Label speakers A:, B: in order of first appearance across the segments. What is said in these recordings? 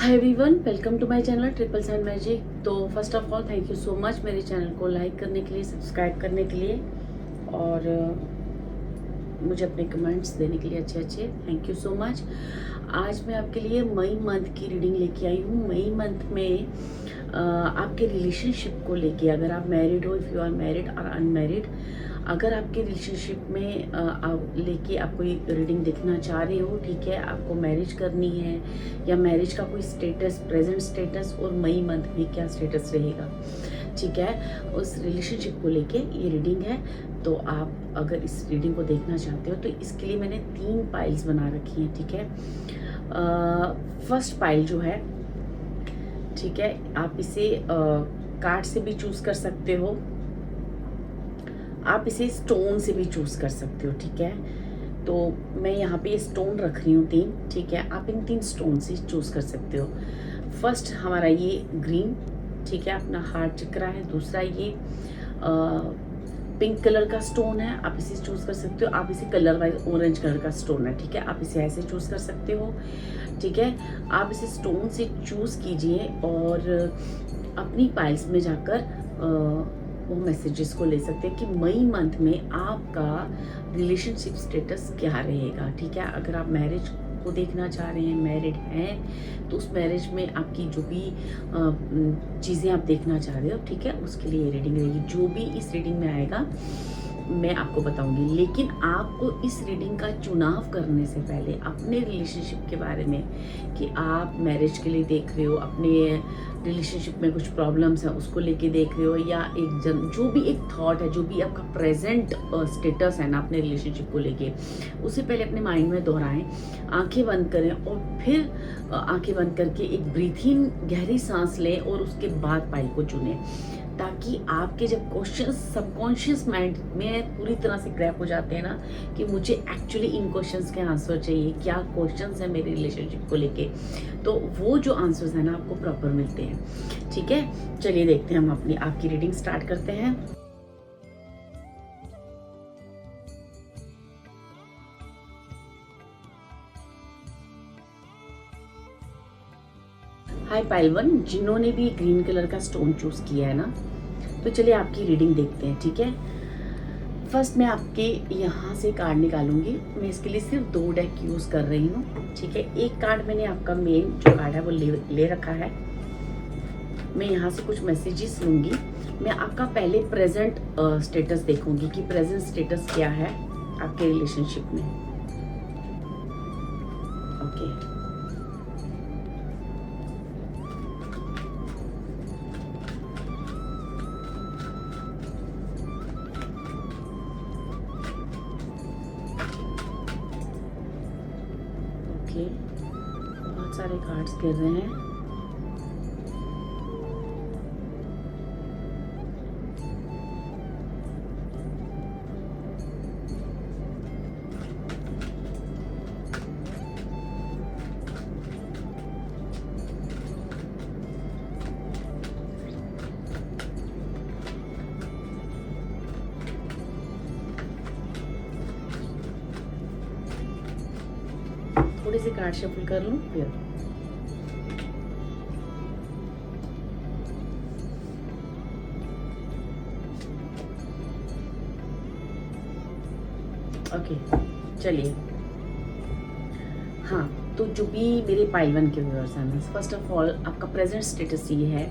A: Hi everyone, welcome to my channel triple sign magic. तो first of all thank you so much मेरे channel को like करने के लिए, सब्सक्राइब करने के लिए और मुझे अपने कमेंट्स देने के लिए अच्छे थैंक यू सो मच। आज मैं आपके लिए मई मंथ की रीडिंग लेके आई हूँ। मई मंथ में आपके रिलेशनशिप को लेके, अगर आप मैरिड हो, इफ़ यू आर मैरिड और अनमैरिड, अगर आपके रिलेशनशिप में लेके आप कोई रीडिंग देखना चाह रहे हो, ठीक है, आपको मैरिज करनी है या मैरिज का कोई स्टेटस, प्रेजेंट स्टेटस और मई मंथ में क्या स्टेटस रहेगा, ठीक है, उस रिलेशनशिप को लेके ये रीडिंग है। तो आप अगर इस रीडिंग को देखना चाहते हो तो इसके लिए मैंने 3 पाइल्स बना रखी हैं, ठीक है। फर्स्ट पाइल जो है, ठीक है, आप इसे कार्ड से भी चूज कर सकते हो, आप इसे स्टोन से भी चूज कर सकते हो, ठीक है। तो मैं यहाँ पे ये स्टोन रख रही हूँ 3, ठीक है, आप इन 3 स्टोन से चूज कर सकते हो। फर्स्ट हमारा ये ग्रीन, ठीक है, अपना हार्ट चक्रा है। दूसरा ये पिंक कलर का स्टोन है, आप इसे चूज कर सकते हो। आप इसे कलर वाइज ऑरेंज कलर का स्टोन है, ठीक है, आप इसे ऐसे चूज कर सकते हो, ठीक है। आप इसे स्टोन से चूज कीजिए और अपनी पाइल्स में जाकर वो मैसेजेस को ले सकते हैं कि मई मंथ में आपका रिलेशनशिप स्टेटस क्या रहेगा, ठीक है। अगर आप मैरिज को देखना चाह रहे हैं, मैरिड हैं, तो उस मैरिज में आपकी जो भी चीज़ें आप देखना चाह रहे हो, ठीक है, उसके लिए ये रीडिंग रहेगी। जो भी इस रीडिंग में आएगा मैं आपको बताऊंगी, लेकिन आपको इस रीडिंग का चुनाव करने से पहले अपने रिलेशनशिप के बारे में, कि आप मैरिज के लिए देख रहे हो, अपने रिलेशनशिप में कुछ प्रॉब्लम्स हैं उसको लेके देख रहे हो, या जो भी एक थॉट है, जो भी आपका प्रेजेंट स्टेटस है ना अपने रिलेशनशिप को लेके, उससे पहले अपने माइंड में दोहराएं, आंखें बंद करें और फिर आंखें बंद करके एक ब्रीथ इन, गहरी सांस लें और उसके बाद पाइल को चुनें, ताकि आपके जब क्वेश्चन सबकॉन्शियस माइंड में पूरी तरह से क्रैक हो जाते हैं ना, कि मुझे एक्चुअली इन क्वेश्चंस के आंसर चाहिए, क्या क्वेश्चंस है मेरे रिलेशनशिप को लेके, तो वो जो आंसर्स है ना आपको प्रॉपर मिलते हैं, ठीक है। चलिए देखते हैं, हम अपनी आपकी रीडिंग स्टार्ट करते हैं। हाय पाइल 1, जिन्होंने भी ग्रीन कलर का स्टोन चूज किया है ना, तो चलिए आपकी रीडिंग देखते हैं, ठीक है। फर्स्ट मैं आपके यहाँ से कार्ड निकालूंगी। मैं इसके लिए सिर्फ 2 डेक यूज कर रही हूँ, ठीक है। एक कार्ड मैंने आपका मेन जो कार्ड है वो ले रखा है। मैं यहाँ से कुछ मैसेजेस लूंगी। मैं आपका पहले प्रेजेंट स्टेटस देखूंगी कि प्रेजेंट स्टेटस क्या है आपके रिलेशनशिप में, ओके। बहुत सारे कार्ड्स गिर रहे हैं। थोड़े से कार्ड शफल कर लूं फिर। ओके, चलिए। हाँ, तो जो भी मेरे पाइल 1 के व्यूअर्स हैं, फर्स्ट ऑफ ऑल आपका प्रेजेंट स्टेटस ये है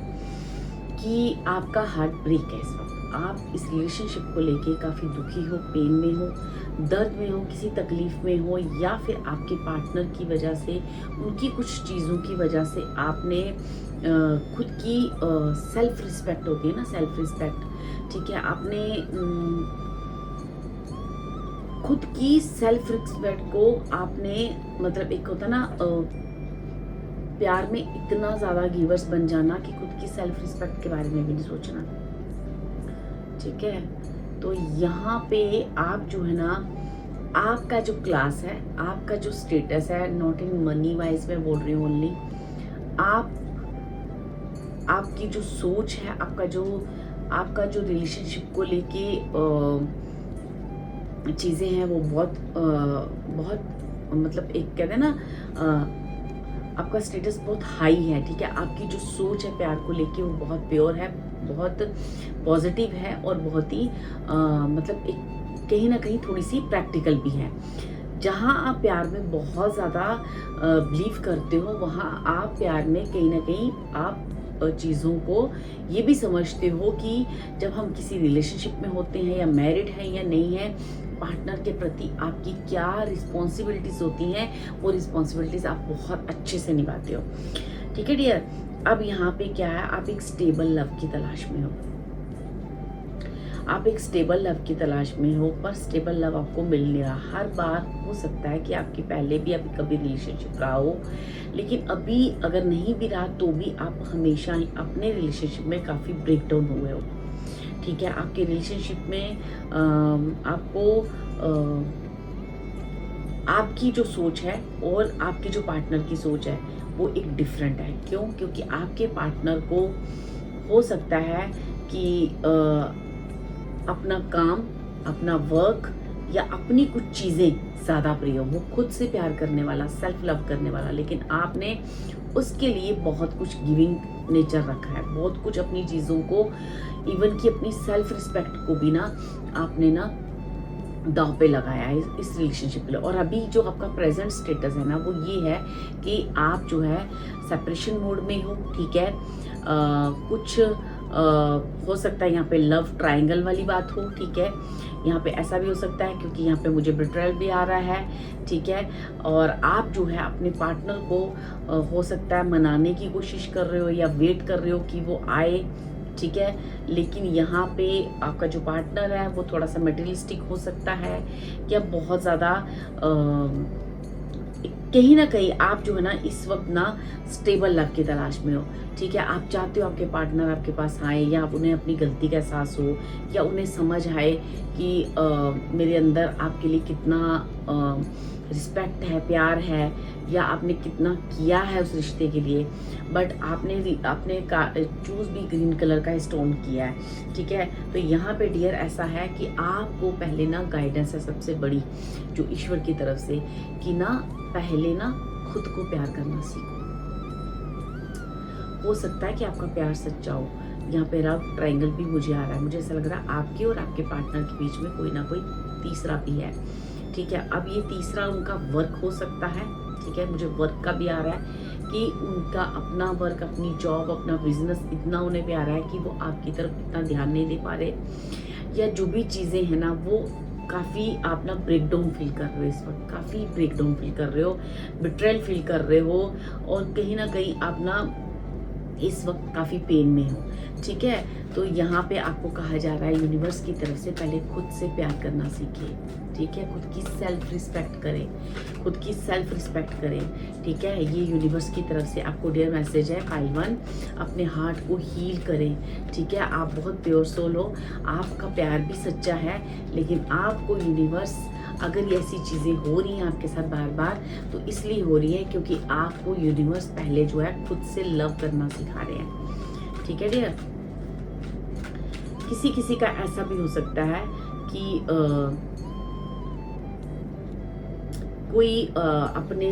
A: कि आपका हार्ट ब्रेक है इस वक्त। आप इस रिलेशनशिप को लेके काफ़ी दुखी हो, पेन में हो, दर्द में हो, किसी तकलीफ में हो, या फिर आपके पार्टनर की वजह से, उनकी कुछ चीज़ों की वजह से आपने खुद की सेल्फ रिस्पेक्ट होती है ना, सेल्फ रिस्पेक्ट, ठीक है, आपने खुद की सेल्फ रिस्पेक्ट को आपने, मतलब एक होता ना प्यार में इतना ज़्यादा गिवर्स बन जाना कि खुद की सेल्फ रिस्पेक्ट के बारे में भी नहीं सोचना, ठीक है। तो यहाँ पे आप जो है ना, आपका जो क्लास है, आपका जो स्टेटस है, नॉट इन मनी वाइज में बोल रही हूँ ओनली, आपकी जो सोच है, आपका जो रिलेशनशिप को लेके चीज़ें हैं वो बहुत मतलब एक कहते हैं ना आपका स्टेटस बहुत हाई है, ठीक है। आपकी जो सोच है प्यार को लेके वो बहुत प्योर है, बहुत पॉजिटिव है और बहुत ही मतलब एक कहीं ना कहीं थोड़ी सी प्रैक्टिकल भी है। जहाँ आप प्यार में बहुत ज़्यादा बिलीव करते हो, वहाँ आप प्यार में कहीं ना कहीं आप चीज़ों को ये भी समझते हो कि जब हम किसी रिलेशनशिप में होते हैं या मैरिड हैं या नहीं है, पार्टनर के प्रति आपकी क्या रिस्पॉन्सिबिलिटीज़ होती हैं, वो रिस्पॉन्सिबिलिटीज़ आप बहुत अच्छे से निभाते हो, ठीक है डियर। अब यहाँ पे क्या है, आप एक स्टेबल लव की तलाश में हो, आप एक स्टेबल लव की तलाश में हो, पर स्टेबल लव आपको मिल नहीं रहा। हर बार हो सकता है कि आपकी पहले भी अभी कभी रिलेशनशिप रहा हो, लेकिन अभी अगर नहीं भी रहा तो भी आप हमेशा ही अपने रिलेशनशिप में काफ़ी ब्रेक डाउन हुए हो, ठीक है। आपके रिलेशनशिप में आपको आपकी जो सोच है और आपकी जो पार्टनर की सोच है वो एक डिफरेंट है। क्यों? क्योंकि आपके पार्टनर को हो सकता है कि अपना काम, अपना वर्क या अपनी कुछ चीज़ें ज़्यादा प्रिय हो, वो खुद से प्यार करने वाला, सेल्फ लव करने वाला, लेकिन आपने उसके लिए बहुत कुछ गिविंग नेचर रखा है, बहुत कुछ अपनी चीज़ों को, इवन कि अपनी सेल्फ रिस्पेक्ट को भी ना आपने ना दांव पे लगाया है इस रिलेशनशिप के लिए। और अभी जो आपका प्रेजेंट स्टेटस है ना वो ये है कि आप जो है सेपरेशन मोड में हो, ठीक है। कुछ हो सकता है यहाँ पे लव ट्रायंगल वाली बात हो, ठीक है। यहाँ पे ऐसा भी हो सकता है क्योंकि यहाँ पे मुझे बिट्रेयल भी आ रहा है, ठीक है। और आप जो है अपने पार्टनर को हो सकता है मनाने की कोशिश कर रहे हो या वेट कर रहे हो कि वो आए, ठीक है। लेकिन यहाँ पे आपका जो पार्टनर है वो थोड़ा सा मटेरियलिस्टिक हो सकता है, या बहुत ज़्यादा कहीं ना कहीं आप जो है ना इस वक्त ना स्टेबल लव की तलाश में हो, ठीक है। आप चाहते हो आपके पार्टनर आपके पास आए, या उन्हें अपनी गलती का एहसास हो, या उन्हें समझ आए कि मेरे अंदर आपके लिए कितना रिस्पेक्ट है, प्यार है, या आपने कितना किया है उस रिश्ते के लिए। बट आपने चूज़ भी ग्रीन कलर का स्टोन किया है, ठीक है। तो यहाँ पे डियर ऐसा है कि आपको पहले ना गाइडेंस है सबसे बड़ी जो ईश्वर की तरफ से, कि ना पहले ना खुद को प्यार करना सीखो। हो सकता है कि आपका प्यार सच्चा हो। यहाँ पे लव ट्रायंगल भी मुझे आ रहा है, मुझे ऐसा लग रहा है आपके और आपके पार्टनर के बीच में कोई ना कोई तीसरा भी है, ठीक है। अब ये तीसरा उनका वर्क हो सकता है, ठीक है। मुझे वर्क का भी आ रहा है कि उनका अपना वर्क, अपनी जॉब, अपना बिजनेस इतना उन्हें भी आ रहा है कि वो आपकी तरफ इतना ध्यान नहीं दे पा रहे, या जो भी चीज़ें हैं ना वो काफ़ी आप ना ब्रेक डाउन फील कर रहे हो, इस वक्त काफ़ी ब्रेक डाउन फील कर रहे हो, बिट्रेयल फील कर रहे हो, और कहीं ना कहीं आप ना इस वक्त काफ़ी पेन में हो, ठीक है। तो यहाँ पे आपको कहा जा रहा है यूनिवर्स की तरफ से पहले खुद से प्यार करना सीखिए, ठीक है। खुद की सेल्फ रिस्पेक्ट करें, खुद की सेल्फ रिस्पेक्ट करें, ठीक है। ये यूनिवर्स की तरफ से आपको डियर मैसेज है। पाइल 1, अपने हार्ट को हील करें, ठीक है। आप बहुत प्योर सोल हो, आपका प्यार भी सच्चा है, लेकिन आपको यूनिवर्स अगर ये ऐसी चीज़ें हो रही हैं आपके साथ बार बार, तो इसलिए हो रही है क्योंकि आपको यूनिवर्स पहले जो है खुद से लव करना सिखा रहे हैं, ठीक है डियर। किसी किसी का ऐसा भी हो सकता है कि कोई अपने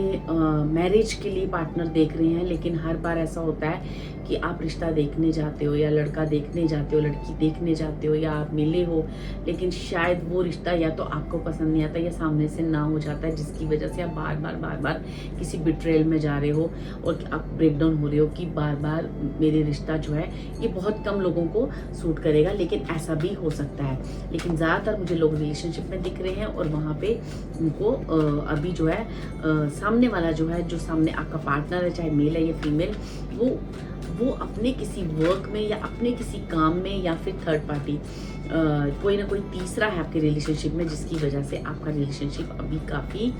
A: मैरिज के लिए पार्टनर देख रहे हैं, लेकिन हर बार ऐसा होता है कि आप रिश्ता देखने जाते हो, या लड़का देखने जाते हो, लड़की देखने जाते हो, या आप मिले हो, लेकिन शायद वो रिश्ता या तो आपको पसंद नहीं आता या सामने से ना हो जाता है, जिसकी वजह से आप बार बार किसी बिट्रेयल में जा रहे हो और आप ब्रेक डाउन हो रहे हो कि बार बार मेरे रिश्ता जो है ये बहुत कम लोगों को सूट करेगा, लेकिन ऐसा भी हो सकता है। लेकिन ज़्यादातर मुझे लोग रिलेशनशिप में दिख रहे हैं और वहाँ पे उनको अभी जो है सामने वाला जो है, जो सामने आपका पार्टनर है, चाहे मेल है या फीमेल, वो अपने किसी वर्क में या अपने किसी काम में या फिर थर्ड पार्टी कोई ना कोई तीसरा है आपके रिलेशनशिप में, जिसकी वजह से आपका रिलेशनशिप अभी काफ़ी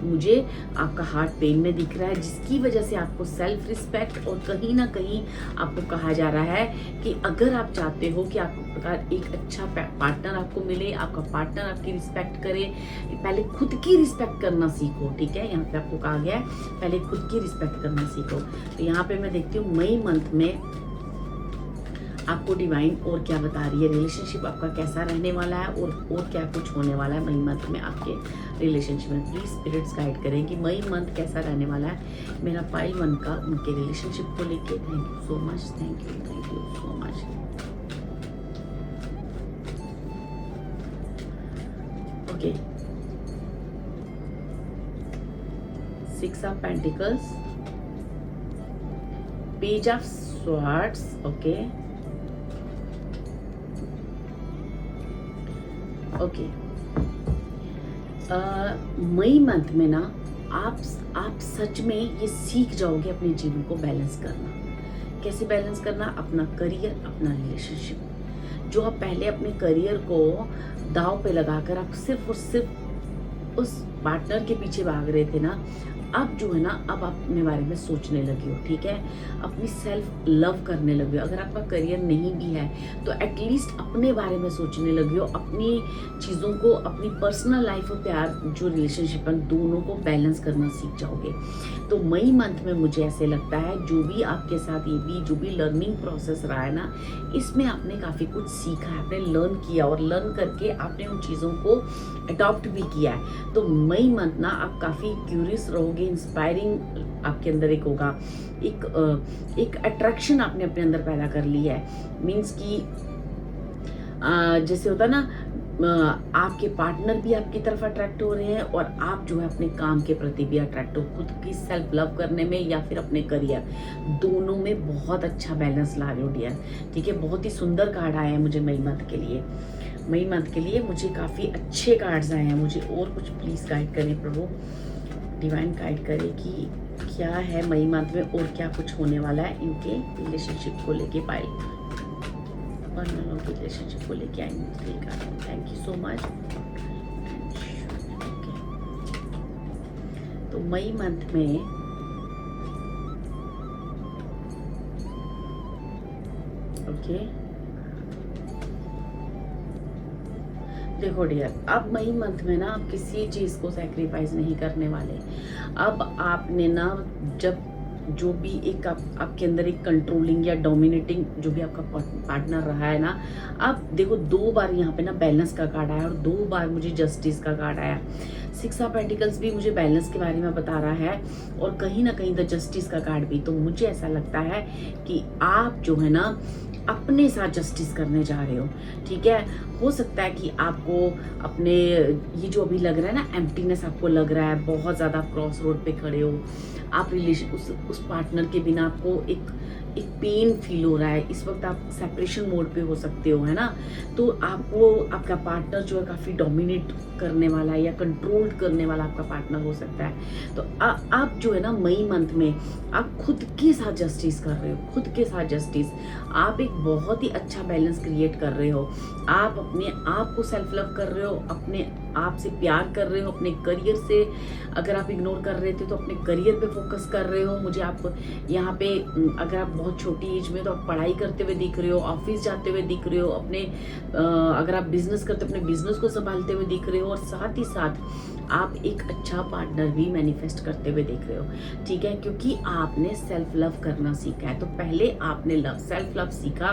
A: मुझे आपका हार्ट पेन में दिख रहा है, जिसकी वजह से आपको सेल्फ रिस्पेक्ट और कहीं ना कहीं आपको कहा जा रहा है कि अगर आप चाहते हो कि आपको प्रकार एक अच्छा पार्टनर आपको मिले, आपका पार्टनर आपकी रिस्पेक्ट करे, पहले खुद की रिस्पेक्ट करना सीखो, ठीक है। यहाँ पे आपको कहा गया है पहले खुद की रिस्पेक्ट करना सीखो। तो यहाँ पे मैं देखती हूँ मई मंथ में आपको डिवाइन और क्या बता रही है, रिलेशनशिप आपका कैसा रहने वाला है और क्या कुछ होने वाला है मई मंथ में आपके रिलेशनशिप में। प्लीज स्पिरिट्स गाइड करें कि मई मंथ कैसा रहने वाला है मेरा पाइल 1 का उनके रिलेशनशिप को लेके। Thank you so much, thank you so much. Okay, 6 of pentacles, page of swords, okay okay. May month में ना आप सच में ये सीख जाओगे अपने जीवन को बैलेंस करना। कैसे बैलेंस करना? अपना करियर, अपना रिलेशनशिप। जो आप पहले अपने करियर को दांव पे लगाकर आप सिर्फ और सिर्फ उस पार्टनर के पीछे भाग रहे थे ना, अब जो है ना, अब आप अपने बारे में सोचने लगे हो, ठीक है, अपनी सेल्फ लव करने लगे हो। अगर आपका करियर नहीं भी है तो एटलीस्ट अपने बारे में सोचने लगे हो, अपनी चीज़ों को, अपनी पर्सनल लाइफ और प्यार जो रिलेशनशिप है दोनों को बैलेंस करना सीख जाओगे। तो मई मंथ में मुझे ऐसे लगता है जो भी आपके साथ ये भी जो भी लर्निंग प्रोसेस रहा है ना, इसमें आपने काफ़ी कुछ सीखा है, आपने लर्न किया और लर्न करके आपने उन चीज़ों को अडॉप्ट भी किया है। तो मई मंथ ना आप काफ़ी क्यूरियस रहोगे, इंस्पायरिंग आपके अंदर एक होगा, एक अट्रैक्शन आपने अपने अंदर पैदा कर ली है। मीन्स कि जैसे होता ना, आपके पार्टनर भी आपकी तरफ अट्रैक्ट हो रहे हैं और आप जो है अपने काम के प्रति भी अट्रैक्ट हो, खुद की सेल्फ लव करने में या फिर अपने करियर, दोनों में बहुत अच्छा बैलेंस ला रहे हो डियर, ठीक है। बहुत ही सुंदर कार्ड आए हैं मुझे मई मंथ के लिए। मई मंथ के लिए मुझे काफ़ी अच्छे कार्ड्स आए हैं। मुझे और कुछ प्लीज़ गाइड करें प्रभु, डिवाइन गाइड करे कि क्या है मई मंथ में और क्या कुछ होने वाला है इनके रिलेशनशिप को लेके, पाइल वालों के रिलेशनशिप को लेके आएंगे। Thank you so much. तो मई मंथ में ओके देखो डियर, अब मई मंथ में ना आप किसी चीज़ को सैक्रिफाइस नहीं करने वाले। अब आपने ना, जब जो भी एक आपके अंदर एक कंट्रोलिंग या डोमिनेटिंग जो भी आपका पार्टनर रहा है ना, अब देखो 2 बार यहाँ पे ना बैलेंस का कार्ड आया और 2 बार मुझे जस्टिस का कार्ड आया। 6 ऑफ पेंटिकल्स भी मुझे बैलेंस के बारे में बता रहा है और कहीं ना कहीं द जस्टिस का कार्ड भी। तो मुझे ऐसा लगता है कि आप जो है ना अपने साथ जस्टिस करने जा रहे हो, ठीक है। हो सकता है कि आपको अपने ये जो अभी लग रहा है ना एम्प्टीनेस आपको लग रहा है, बहुत ज़्यादा आप क्रॉस रोड पे खड़े हो, आप रिलेशन उस पार्टनर के बिना आपको एक पेन फील हो रहा है, इस वक्त आप सेपरेशन मोड पे हो सकते हो, है ना। तो आपको आपका पार्टनर जो है काफ़ी डोमिनेट करने वाला या कंट्रोल करने वाला आपका पार्टनर हो सकता है। तो आप जो है ना मई मंथ में आप खुद के साथ जस्टिस कर रहे हो, खुद के साथ जस्टिस। आप एक बहुत ही अच्छा बैलेंस क्रिएट कर रहे हो। आप अपने आप को सेल्फ लव कर रहे हो, अपने आप से प्यार कर रहे हो, अपने करियर से अगर आप इग्नोर कर रहे थे तो अपने करियर पे फोकस कर रहे हो। मुझे आप यहाँ पे, अगर आप बहुत छोटी एज में तो आप पढ़ाई करते हुए दिख रहे हो, ऑफिस जाते हुए दिख रहे हो, अपने अगर आप बिजनेस करते हो अपने बिजनेस को संभालते हुए दिख रहे हो और साथ ही साथ आप एक अच्छा पार्टनर भी मैनिफेस्ट करते हुए देख रहे हो, ठीक है, क्योंकि आपने सेल्फ लव करना सीखा है। तो पहले आपने सेल्फ लव सीखा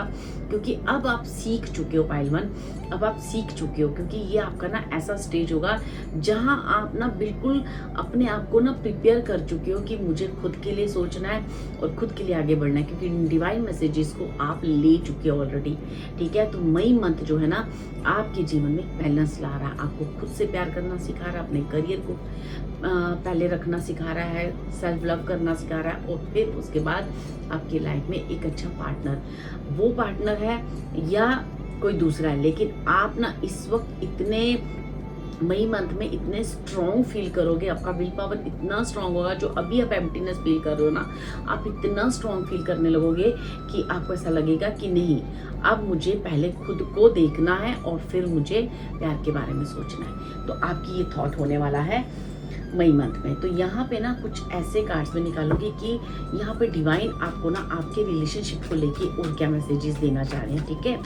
A: क्योंकि अब आप सीख चुके हो पाइल 1, अब आप सीख चुके हो, क्योंकि ये आपका ना ऐसा स्टेज होगा जहां आप ना बिल्कुल अपने आप को ना प्रिपेयर कर चुके हो कि मुझे खुद के लिए सोचना है और खुद के लिए आगे बढ़ना है, क्योंकि डिवाइन मैसेजेस को आप ले चुके हो ऑलरेडी, ठीक है। तो मई मंथ जो है ना आपके जीवन में बैलेंस ला रहा है, आपको खुद से प्यार करना सिखा रहा है, अपने करियर को पहले रखना सिखा रहा है, सेल्फ लव करना सिखा रहा है और फिर उसके बाद आपकी लाइफ में एक अच्छा पार्टनर, वो पार्टनर है या कोई दूसरा है, लेकिन आप ना इस वक्त इतने मई मंथ में इतने स्ट्रॉन्ग फील करोगे, आपका विल पावर इतना स्ट्रॉन्ग होगा, जो अभी आप एम्प्टीनेस फील कर रहे हो ना, आप इतना स्ट्रॉन्ग फील करने लगोगे कि आपको ऐसा लगेगा कि नहीं, अब मुझे पहले खुद को देखना है और फिर मुझे प्यार के बारे में सोचना है। तो आपकी ये थॉट होने वाला है मई मंथ में। तो यहाँ पे ना कुछ ऐसे कार्ड्स में निकालोगे कि यहाँ पे डिवाइन आपको ना आपके रिलेशनशिप को लेके और क्या मैसेजेस देना चाह रहे हैं, ठीक है।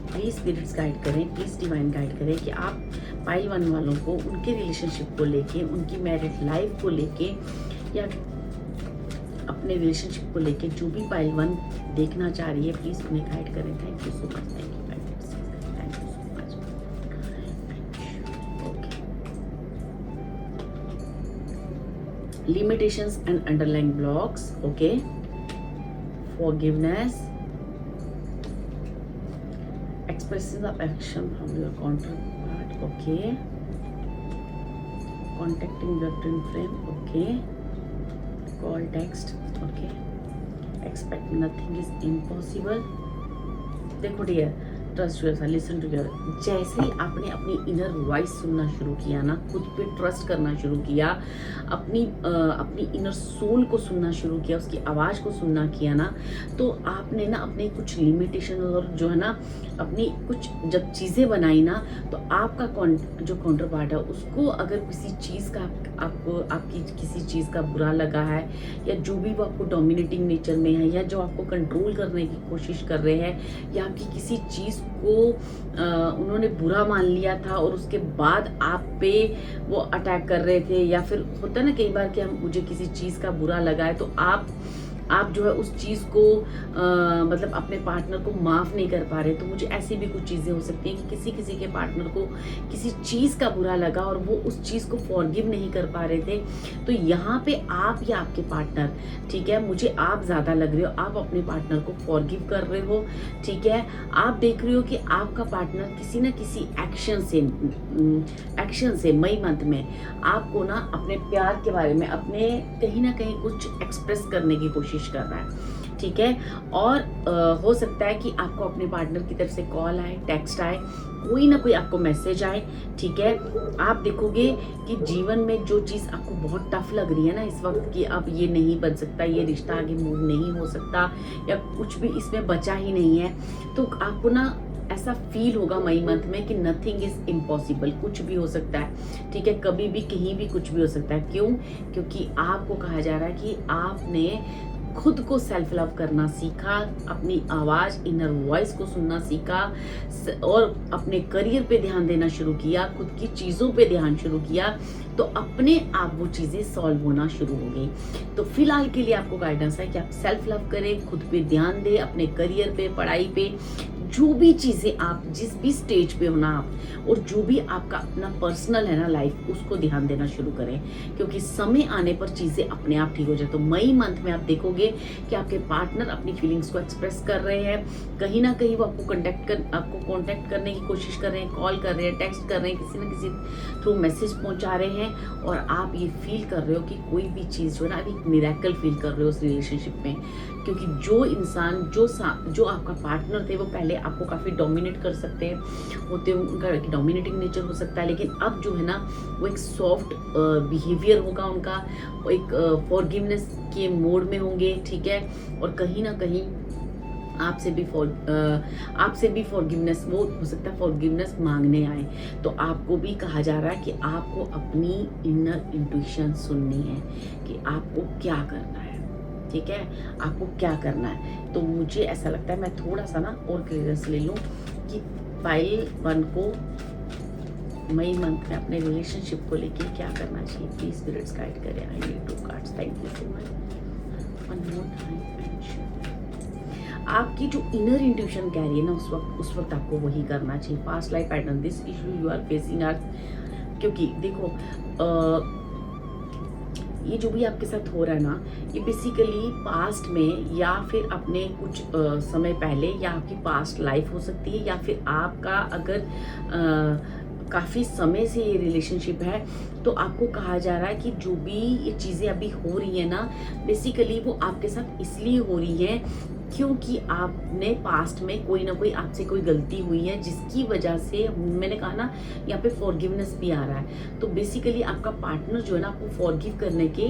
A: प्लीज स्पिरिट्स गाइड करें, प्लीज डिवाइन गाइड करें कि आप पाइल 1 वालों को उनके रिलेशनशिप को लेके, उनकी मैरिड लाइफ को लेके या अपने रिलेशनशिप को लेके जो भी पाइल 1 देखना चाह रही है प्लीज़ उन्हें गाइड करें। Thank you so much, thank you, thank you so much. Okay, limitations and underlying blocks, okay, forgiveness, expressing affection from your counterpart, okay, contacting your twin flame, okay, call, text, okay, expect nothing is impossible। देखो dear, trust yourself, listen to your, जैसे ही आपने अपनी inner voice सुनना शुरू किया ना, खुद पे ट्रस्ट करना शुरू किया, अपनी इनर सोल को सुनना शुरू किया, उसकी आवाज़ को सुनना किया ना, तो आपने ना अपने कुछ लिमिटेशन और जो है ना अपनी कुछ जब चीज़ें बनाई ना, तो आपका जो काउंटर पार्ट है उसको अगर किसी चीज़ का आपकी किसी चीज़ का बुरा लगा है, या जो भी वो आपको डोमिनेटिंग नेचर में है, या जो आपको कंट्रोल करने की कोशिश कर रहे हैं, या आपकी किसी चीज़ को उन्होंने बुरा मान लिया था और उसके बाद आप पे वो अटैक कर रहे थे, या फिर होता है ना कई बार कि मुझे किसी चीज़ का बुरा लगा है तो आप जो है उस चीज़ को मतलब अपने पार्टनर को माफ़ नहीं कर पा रहे। तो मुझे ऐसी भी कुछ चीज़ें हो सकती हैं कि किसी के पार्टनर को किसी चीज़ का बुरा लगा और वो उस चीज़ को फॉरगिव नहीं कर पा रहे थे। तो यहाँ पे आप या आपके पार्टनर, ठीक है, मुझे आप ज़्यादा लग रहे हो, आप अपने पार्टनर को फॉरगिव कर रहे हो, ठीक है। आप देख रहे हो कि आपका पार्टनर किसी न किसी एक्शन से मई मंथ में आपको ना अपने प्यार के बारे में अपने कहीं ना कहीं कुछ एक्सप्रेस करने की कोशिश कर रहा है, ठीक है। और हो सकता है कि आपको अपने पार्टनर की तरफ से कॉल आए, टेक्स्ट आए, कोई ना कोई आपको मैसेज आए, ठीक है। आप देखोगे कि जीवन में जो चीज़ आपको बहुत टफ लग रही है ना इस वक्त कि अब ये नहीं बन सकता, ये रिश्ता आगे मूव नहीं हो सकता, या कुछ भी इसमें बचा ही नहीं है, तो आपको ना ऐसा फील होगा मई मंथ में कि नथिंग इज इम्पॉसिबल, कुछ भी हो सकता है, ठीक है, कभी भी कहीं भी कुछ भी हो सकता है। क्यों? क्योंकि आपको कहा जा रहा है कि आपने खुद को सेल्फ लव करना सीखा, अपनी आवाज़ इनर वॉइस को सुनना सीखा, और अपने करियर पे ध्यान देना शुरू किया, खुद की चीज़ों पे ध्यान शुरू किया, तो अपने आप वो चीज़ें सॉल्व होना शुरू हो गई। तो फिलहाल के लिए आपको गाइडेंस है कि आप सेल्फ लव करें, खुद पे ध्यान दें, अपने करियर पे, पढ़ाई पे, जो भी चीज़ें आप जिस भी स्टेज पे हो ना आप, और जो भी आपका अपना पर्सनल है ना लाइफ, उसको ध्यान देना शुरू करें, क्योंकि समय आने पर चीज़ें अपने आप ठीक हो जाए। तो मई मंथ में आप देखोगे कि आपके पार्टनर अपनी फीलिंग्स को एक्सप्रेस कर रहे हैं, कहीं ना कहीं वो आपको कांटेक्ट करने की कोशिश कर रहे हैं, कॉल कर रहे हैं, टेक्स्ट कर रहे हैं, किसी न किसी थ्रू मैसेज पहुंचा रहे हैं, और आप ये फील कर रहे हो कि कोई भी चीज़ जो है ना अभी मिरेकल फील कर रहे हो उस रिलेशनशिप में। क्योंकि जो इंसान जो आपका पार्टनर थे वो पहले आपको काफ़ी डोमिनेट कर सकते होते, उनका डोमिनेटिंग नेचर हो सकता है, लेकिन अब जो है ना वो एक सॉफ्ट बिहेवियर होगा उनका, एक फॉरगिवनेस के मोड में होंगे, ठीक है। और कहीं ना कहीं आपसे भी फॉरगिवनेस, वो हो सकता है फॉरगिवनेस मांगने आए। तो आपको भी कहा जा रहा है कि आपको अपनी इनर इंट्यूशन सुननी है कि आपको क्या करना है, ठीक है, आपको क्या करना है। तो मुझे ऐसा लगता है मैं थोड़ा सा ना और क्लियरेंस ले लूँ कि पाइल 1 को मई मंथ में अपने रिलेशनशिप को लेके क्या करना चाहिए। प्लीज स्पिरिट्स गाइड करें। I need 2 cards, thank you so much. One more time. आपकी जो इनर इंट्यूशन कह रही है ना उस वक्त आपको वही करना चाहिए। Past life pattern, this issue you are facing are, क्योंकि देखो ये जो भी आपके साथ हो रहा है ना, ये बेसिकली पास्ट में या फिर अपने कुछ समय पहले, या आपकी पास्ट लाइफ हो सकती है, या फिर आपका अगर काफ़ी समय से ये रिलेशनशिप है, तो आपको कहा जा रहा है कि जो भी ये चीज़ें अभी हो रही है ना, बेसिकली वो आपके साथ इसलिए हो रही है क्योंकि आपने पास्ट में कोई ना कोई आपसे कोई गलती हुई है, जिसकी वजह से मैंने कहा ना यहाँ पे फॉरगिवनेस भी आ रहा है। तो बेसिकली आपका पार्टनर जो है ना आपको फॉरगिव करने के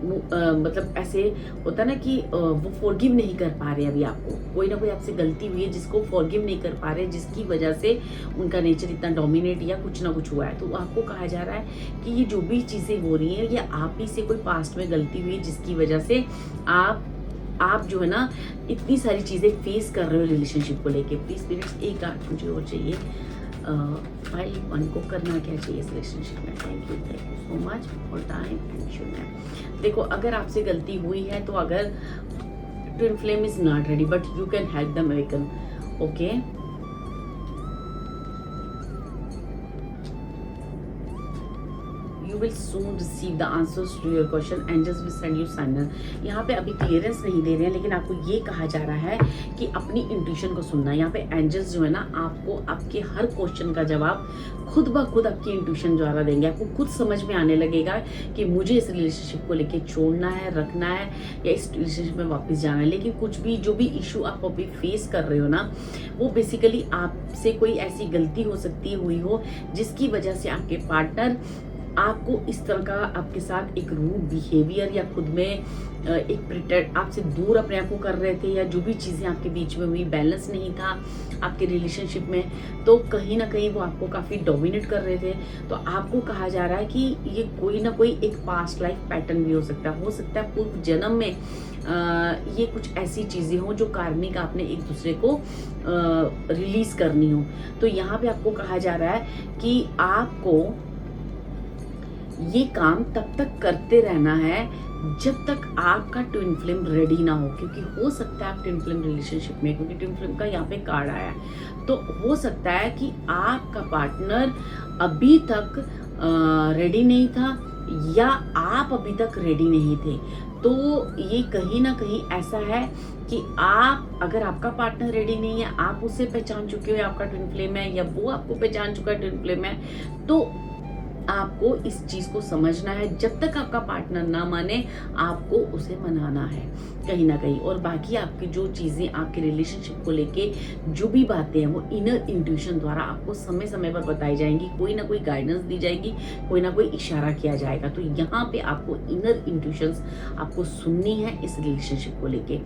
A: मतलब ऐसे होता ना कि वो फॉरगिव नहीं कर पा रहे अभी, आपको कोई ना कोई आपसे गलती हुई है जिसको फॉरगिव नहीं कर पा रहे, जिसकी वजह से उनका नेचर इतना डोमिनेट या कुछ ना कुछ हुआ है। तो आपको कहा जा रहा है कि ये जो भी चीज़ें हो रही हैं, ये आप ही से कोई पास्ट में गलती हुई है, जिसकी वजह से आप जो है ना इतनी सारी चीज़ें फेस कर रहे हो रिलेशनशिप को लेके। प्लीज स्पिरिट्स एक कार्ड मुझे और चाहिए। फाइल 1 को करना क्या चाहिए इस रिलेशनशिप में। Thank you so much for time and should. देखो, अगर आपसे गलती हुई है तो अगर twin flame is not ready but you can help them awaken. Okay, will soon receive the answers to your question. Angels will send you signal. यहाँ पे अभी क्लियरेंस नहीं दे रहे हैं, लेकिन आपको ये कहा जा रहा है कि अपनी इंट्यूशन को सुनना। यहाँ पे एंजल्स जो है ना, आपको आपके हर क्वेश्चन का जवाब खुद ब खुद आपकी इंट्यूशन द्वारा देंगे। आपको खुद समझ में आने लगेगा कि मुझे इस रिलेशनशिप को लेके छोड़ना है, रखना है, या इस रिलेशनशिप में वापस जाना है। लेकिन कुछ भी जो भी इशू आप अभी फेस कर रहे हो ना, वो बेसिकली आपसे कोई ऐसी गलती हो सकती है हुई हो जिसकी वजह से आपके पार्टनर आपको इस तरह का आपके साथ एक रूड बिहेवियर या खुद में एक प्रिटेंड आपसे दूर अपने आप को कर रहे थे, या जो भी चीज़ें आपके बीच में हुई, बैलेंस नहीं था आपके रिलेशनशिप में, तो कहीं ना कहीं वो आपको काफ़ी डोमिनेट कर रहे थे। तो आपको कहा जा रहा है कि ये कोई ना कोई एक पास्ट लाइफ पैटर्न भी हो सकता है पूर्व जन्म में ये कुछ ऐसी चीज़ें हो जो कार्मिक आपने एक दूसरे को रिलीज करनी हो। तो यहाँ पे आपको कहा जा रहा है कि आपको ये काम तब तक करते रहना है जब तक आपका ट्विन फ्लेम रेडी ना हो, क्योंकि हो सकता है आप ट्विन फ्लेम रिलेशनशिप में, क्योंकि ट्विन फ्लेम का यहाँ पे कार्ड आया है, तो हो सकता है कि आपका पार्टनर अभी तक रेडी नहीं था या आप अभी तक रेडी नहीं थे। तो ये कहीं ना कहीं ऐसा है कि आप, अगर आपका पार्टनर रेडी नहीं है, आप उसे पहचान चुके हो आपका ट्विन फ्लेम है, या वो आपको पहचान चुका है ट्विन फ्लेम है, तो आपको इस चीज को समझना है। जब तक आपका पार्टनर ना माने, आपको उसे मनाना है कहीं ना कहीं। और बाकी आपकी जो चीजें आपके रिलेशनशिप को लेके जो भी बातें हैं, वो इनर इंट्यूशन द्वारा आपको समय समय पर बताई जाएंगी। कोई ना कोई गाइडेंस दी जाएगी, कोई ना कोई इशारा किया जाएगा। तो यहाँ पे आपको इनर इंट्यूशंस आपको सुननी है इस रिलेशनशिप को लेके।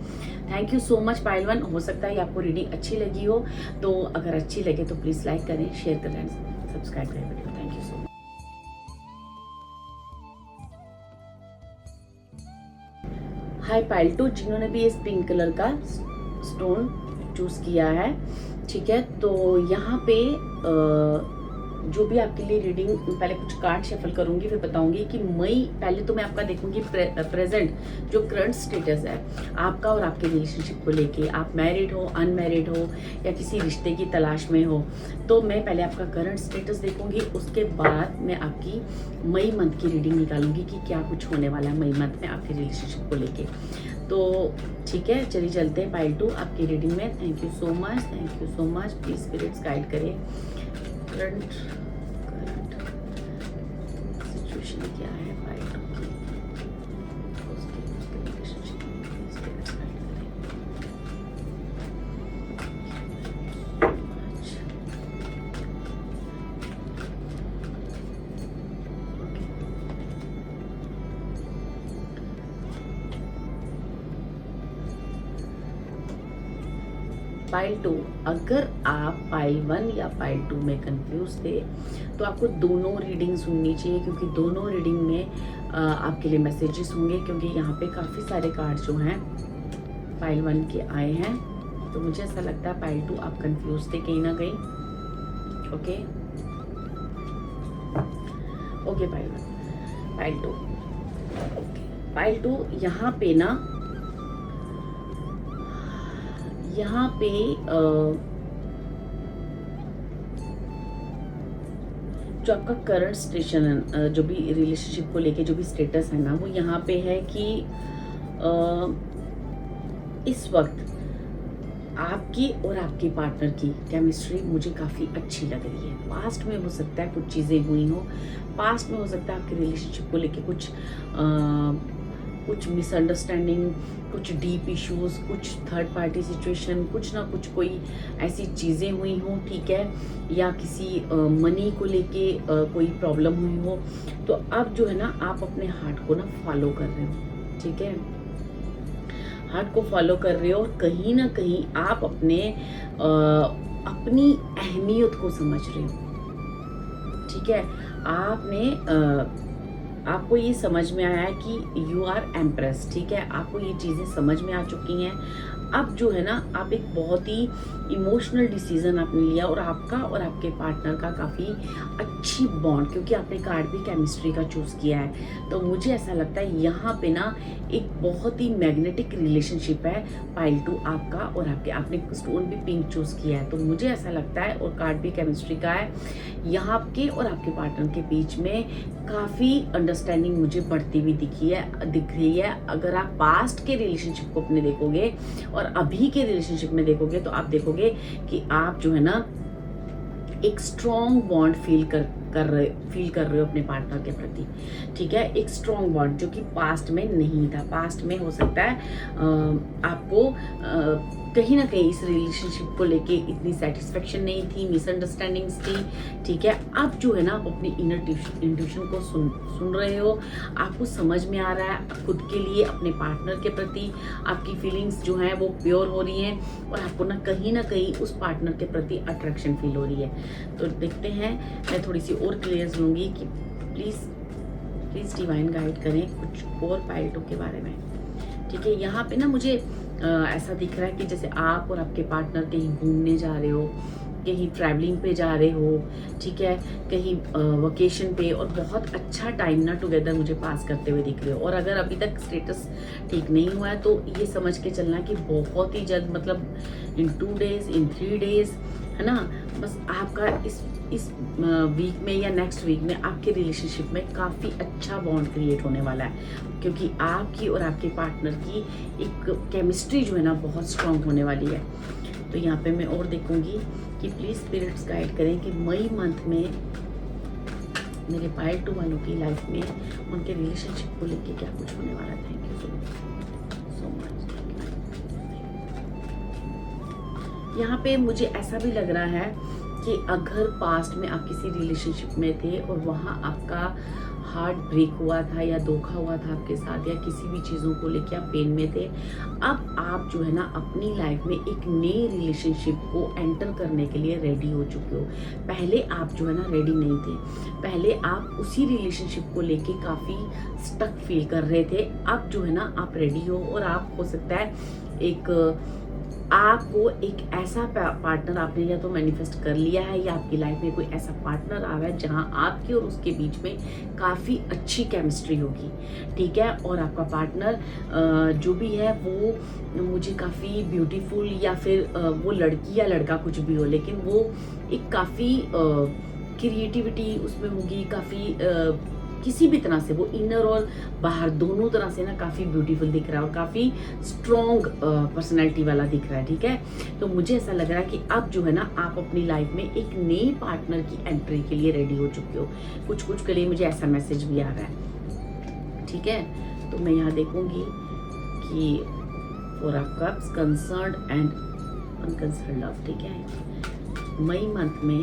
A: Thank you so much pile one. हो सकता है आपको रीडिंग अच्छी लगी हो, तो अगर अच्छी लगे तो प्लीज लाइक करें, शेयर करें, सब्सक्राइब करें video. Thank you so much. Hi pile 2, जिन्होंने भी इस पिंक कलर का स्टोन चूज किया है, ठीक है, तो यहाँ पे जो भी आपके लिए रीडिंग, पहले कुछ कार्ड शफल करूंगी, फिर बताऊंगी कि पहले तो मैं आपका देखूंगी प्रेजेंट जो करंट स्टेटस है आपका और आपके रिलेशनशिप को लेके। आप मैरिड हो, अनमैरिड हो, या किसी रिश्ते की तलाश में हो, तो मैं पहले आपका करंट स्टेटस देखूंगी। उसके बाद मैं आपकी मई मंथ की रीडिंग निकालूंगी कि क्या कुछ होने वाला है मई मंथ में आपके रिलेशनशिप को लेके। तो ठीक है, चलिए चलते हैं पाइल 2 आपकी रीडिंग में। Thank you so much. Please spirits guide करें। करंट सिचुएशन क्या है पाइल 2 की, उसके रिलेशनशिप में स्पिरिट्स गाइड पाइल 2। अगर आप पाइल 1 या पाइल 2 में कंफ्यूज थे तो आपको दोनों रीडिंग सुननी चाहिए, क्योंकि दोनों रीडिंग में आपके लिए मैसेजेस होंगे, क्योंकि यहाँ पे काफ़ी सारे कार्ड जो हैं पाइल 1 के आए हैं। तो मुझे ऐसा लगता है पाइल 2 आप कंफ्यूज थे कहीं ना कहीं। ओके पाइल 1, पाइल 2, पाइल 2 यहाँ पे जो आपका करंट स्टेशन, जो भी रिलेशनशिप को लेके जो भी स्टेटस है ना, वो यहाँ पे है कि इस वक्त आपकी और आपके पार्टनर की केमिस्ट्री मुझे काफ़ी अच्छी लग रही है। पास्ट में हो सकता है कुछ चीज़ें हुई हो, पास्ट में हो सकता है आपके रिलेशनशिप को लेके कुछ मिसअंडरस्टैंडिंग, कुछ डीप इश्यूज, कुछ थर्ड पार्टी सिचुएशन, कुछ ना कुछ कोई ऐसी चीज़ें हुई हों, ठीक है, या किसी मनी को लेके कोई प्रॉब्लम हुई हो। तो अब जो है ना, आप अपने हार्ट को ना फॉलो कर रहे हो, ठीक है, हार्ट को फॉलो कर रहे हो, और कहीं ना कहीं आप अपनी अहमियत को समझ रहे हो, ठीक है। आपने आपको ये समझ में आया है कि यू आर एम्प्रेस, ठीक है, आपको ये चीज़ें समझ में आ चुकी हैं। अब जो है ना, आप एक बहुत ही इमोशनल डिसीजन आपने लिया और आपका और आपके पार्टनर का काफ़ी अच्छी बॉन्ड, क्योंकि आपने कार्ड भी केमिस्ट्री का चूज़ किया है, तो मुझे ऐसा लगता है यहाँ पे ना एक बहुत ही मैग्नेटिक रिलेशनशिप है पाइल 2 आपका और आपके। आपने स्टोन भी पिंक चूज़ किया है, तो मुझे ऐसा लगता है, और कार्ड भी केमिस्ट्री का है, यहाँ आपके और आपके पार्टनर के बीच में काफ़ी अंडरस्टैंडिंग मुझे बढ़ती हुई दिख रही है। अगर आप पास्ट के रिलेशनशिप को अपने देखोगे और अभी के रिलेशनशिप में देखोगे, तो आप देखोगे कि आप जो है ना एक स्ट्रॉन्ग बॉन्ड फील कर रहे हो अपने पार्टनर के प्रति, ठीक है, एक स्ट्रॉन्ग बॉन्ड जो कि पास्ट में नहीं था। पास्ट में हो सकता है आपको कहीं ना कहीं इस रिलेशनशिप को लेके इतनी सेटिस्फेक्शन नहीं थी, मिसअंडरस्टैंडिंग्स थी, ठीक है। अब जो है ना, आप अपनी इनर इंट्यूशन को सुन रहे हो, आपको समझ में आ रहा है खुद के लिए, अपने पार्टनर के प्रति आपकी फीलिंग्स जो हैं वो प्योर हो रही हैं और आपको ना कहीं उस पार्टनर के प्रति अट्रैक्शन फील हो रही है। तो देखते हैं, मैं थोड़ी सी और क्लियर लूँगी कि प्लीज़ डिवाइन गाइड करें कुछ और पाइल 2 के बारे में, ठीक है। यहाँ पे ना मुझे ऐसा दिख रहा है कि जैसे आप और आपके पार्टनर कहीं घूमने जा रहे हो, कहीं ट्रैवलिंग पे जा रहे हो, ठीक है, कहीं वकेशन पे, और बहुत अच्छा टाइम ना टुगेदर मुझे पास करते हुए दिख रहे हो। और अगर अभी तक स्टेटस ठीक नहीं हुआ है, तो ये समझ के चलना कि बहुत ही जल्द, मतलब इन 2 डेज, इन 3 डेज, है ना, बस आपका इस वीक में या नेक्स्ट वीक में आपके रिलेशनशिप में काफ़ी अच्छा बॉन्ड क्रिएट होने वाला है, क्योंकि आपकी और आपके पार्टनर की एक केमिस्ट्री जो है ना बहुत स्ट्रांग होने वाली है। तो यहाँ पे मैं और देखूंगी कि प्लीज़ स्पिरिट्स गाइड करें कि मई मंथ में मेरे पाइल 2 वालों की लाइफ में उनके रिलेशनशिप को लेके क्या कुछ होने वाला है। Thank you so much. यहाँ पे मुझे ऐसा भी लग रहा है कि अगर पास्ट में आप किसी रिलेशनशिप में थे और वहाँ आपका हार्ट ब्रेक हुआ था या धोखा हुआ था आपके साथ, या किसी भी चीज़ों को लेकर आप पेन में थे, अब आप जो है ना अपनी लाइफ में एक नए रिलेशनशिप को एंटर करने के लिए रेडी हो चुके हो। पहले आप जो है ना रेडी नहीं थे, पहले आप उसी रिलेशनशिप को लेके काफ़ी स्टक फील कर रहे थे। अब जो है ना आप रेडी हो, और आप हो सकता है आपको एक ऐसा पार्टनर आपने या तो मैनिफेस्ट कर लिया है, या आपकी लाइफ में कोई ऐसा पार्टनर आ रहा है जहां आपकी और उसके बीच में काफ़ी अच्छी केमिस्ट्री होगी, ठीक है। और आपका पार्टनर जो भी है वो मुझे काफ़ी ब्यूटीफुल, या फिर वो लड़की या लड़का कुछ भी हो, लेकिन वो एक काफ़ी क्रिएटिविटी उसमें होगी, काफ़ी किसी भी तरह से वो इनर और बाहर दोनों तरह से ना काफ़ी ब्यूटीफुल दिख रहा है और काफ़ी स्ट्रॉन्ग पर्सनैलिटी वाला दिख रहा है, ठीक है। तो मुझे ऐसा लग रहा है कि अब जो है ना आप अपनी लाइफ में एक नए पार्टनर की एंट्री के लिए रेडी हो चुके हो। कुछ के लिए मुझे ऐसा मैसेज भी आ रहा है, ठीक है। तो मैं यहाँ देखूंगी कि four of cups, concerned and unconcerned love, ठीक है। मई मंथ में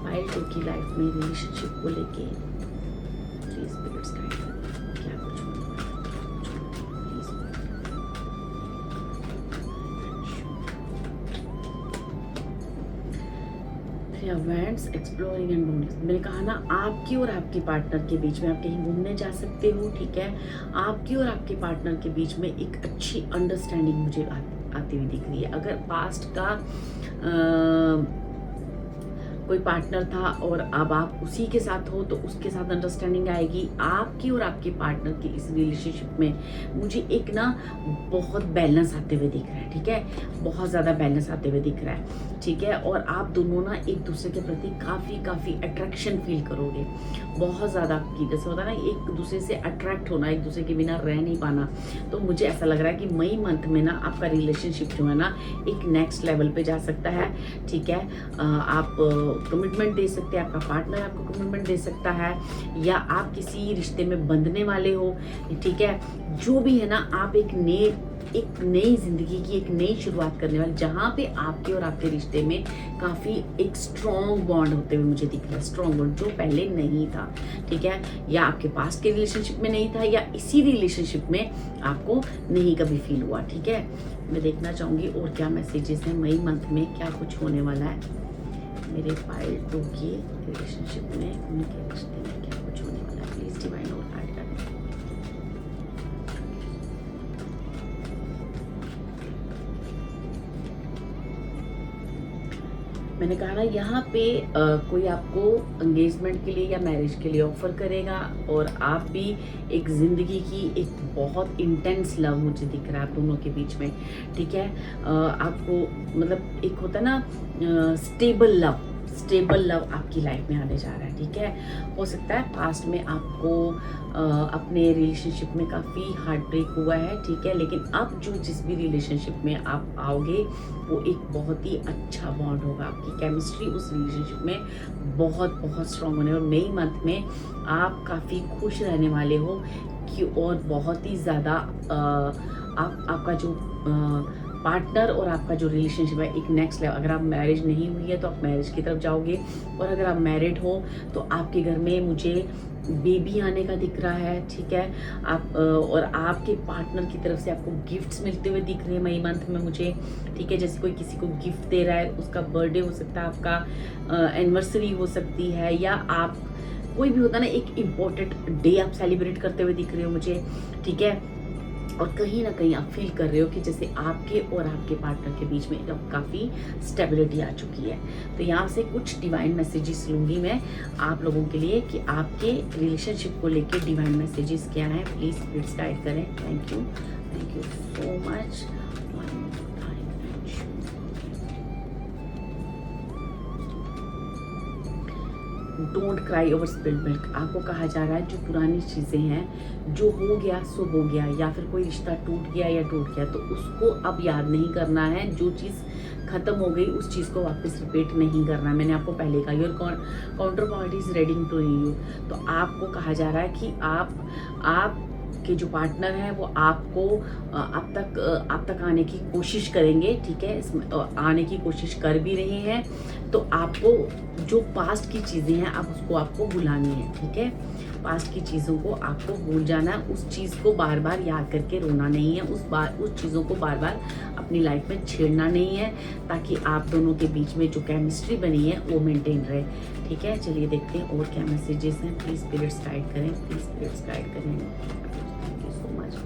A: पाइल 2 की लाइफ में रिलेशनशिप को लेके स्पिरिट्स गाइड करें क्या कुछ होने वाला है। एक्सप्लोरिंग एंड बाउंड्रीज, मैंने कहा ना आपकी और आपके पार्टनर के बीच में आप कहीं घूमने जा सकते हो, ठीक है। आपकी और आपके पार्टनर के बीच में एक अच्छी अंडरस्टैंडिंग मुझे आती हुई दिख रही है। अगर पास्ट का कोई पार्टनर था और अब आप उसी के साथ हो, तो उसके साथ अंडरस्टैंडिंग आएगी। आपकी और आपके पार्टनर की इस रिलेशनशिप में मुझे एक ना बहुत बैलेंस आते हुए दिख रहा है, ठीक है, बहुत ज़्यादा बैलेंस आते हुए दिख रहा है, ठीक है। और आप दोनों ना एक दूसरे के प्रति काफ़ी अट्रैक्शन फील करोगे, बहुत ज़्यादा, कि जैसे होता है ना एक दूसरे से अट्रैक्ट होना, एक दूसरे के बिना रह नहीं पाना। तो मुझे ऐसा लग रहा है कि मई मंथ में ना आपका रिलेशनशिप जो है ना एक नेक्स्ट लेवल पे जा सकता है, ठीक है। आप कमिटमेंट दे सकते हैं, आपका पार्टनर आपको कमिटमेंट दे सकता है, या आप किसी रिश्ते में बंधने वाले हो, ठीक है। जो भी है ना, आप एक नई जिंदगी की एक नई शुरुआत करने वाले, जहाँ पे आपके और आपके रिश्ते में काफ़ी एक स्ट्रॉन्ग बॉन्ड होते हुए मुझे दिख रहा है, स्ट्रॉन्ग बॉन्ड जो पहले नहीं था, ठीक है। या आपके पास के रिलेशनशिप में नहीं था, या इसी रिलेशनशिप में आपको नहीं कभी फील हुआ, ठीक है। मैं देखना चाहूँगी और क्या मैसेजेस हैं मई मंथ में, क्या कुछ होने वाला है मेरे पाइल 2 की रिलेशनशिप में, उनके रिश्ते में क्या कुछ होने वाला है। प्लीज मैंने कहा ना यहाँ पे कोई आपको एंगेजमेंट के लिए या मैरिज के लिए ऑफर करेगा, और आप भी एक ज़िंदगी की एक बहुत इंटेंस लव मुझे दिख रहा है आप दोनों के बीच में, ठीक है। आपको मतलब एक होता है ना स्टेबल लव आपकी लाइफ में आने जा रहा है, ठीक है। हो सकता है पास्ट में आपको अपने रिलेशनशिप में काफ़ी हार्ट ब्रेक हुआ है, ठीक है, लेकिन अब जो जिस भी रिलेशनशिप में आप आओगे वो एक बहुत ही अच्छा बॉन्ड होगा। आपकी केमिस्ट्री उस रिलेशनशिप में बहुत बहुत स्ट्रांग होने, और मई मंथ में आप काफ़ी खुश रहने वाले हो कि, और बहुत ही ज़्यादा आपका जो पार्टनर और आपका जो रिलेशनशिप है एक नेक्स्ट लेवल। अगर आप मैरिज नहीं हुई है तो आप मैरिज की तरफ जाओगे, और अगर आप मैरिड हो तो आपके घर में मुझे बेबी आने का दिख रहा है, ठीक है। आप और आपके पार्टनर की तरफ से आपको गिफ्ट्स मिलते हुए दिख रहे हैं मई मंथ में मुझे, ठीक है। जैसे कोई किसी को गिफ्ट दे रहा है, उसका बर्थडे हो सकता है, आपका एनिवर्सरी हो सकती है, या आप कोई भी होता है ना एक इम्पोर्टेंट डे आप सेलिब्रेट करते हुए दिख रहे हो मुझे, ठीक है। और कहीं ना कहीं आप फील कर रहे हो कि जैसे आपके और आपके पार्टनर के बीच में अब काफ़ी स्टेबिलिटी आ चुकी है। तो यहाँ से कुछ डिवाइन मैसेजेस लूँगी मैं आप लोगों के लिए कि आपके रिलेशनशिप को लेके डिवाइन मैसेजेस क्या हैं, प्लीज़ प्लीज गाइड करें। Thank you so much. Don't cry over spilled milk. आपको कहा जा रहा है जो पुरानी चीज़ें हैं, जो हो गया सो हो गया, या फिर कोई रिश्ता टूट गया तो उसको अब याद नहीं करना है। जो चीज़ खत्म हो गई उस चीज़ को वापस रिपीट नहीं करना। मैंने आपको पहले कहा your counter party is ready to you. तो आपको कहा जा रहा है कि आप के जो पार्टनर हैं वो आपको आप तक आने की कोशिश करेंगे, ठीक है। आने की कोशिश कर भी रहे हैं। तो आपको जो पास्ट की चीज़ें हैं अब उसको आपको भुलानी है, ठीक है। पास्ट की चीज़ों को आपको भूल जाना है, उस चीज़ को बार बार याद करके रोना नहीं है, उस चीज़ों को बार बार अपनी लाइफ में छेड़ना नहीं है, ताकि आप दोनों के बीच में जो केमिस्ट्री बनी है वो मेंटेन रहे, ठीक है। चलिए देखते हैं और क्या मैसेजेस हैं। प्लीज़ स्पिरिट्स गाइड करें, प्लीज़ स्पिरिट्स गाइड करें। Thank you so much.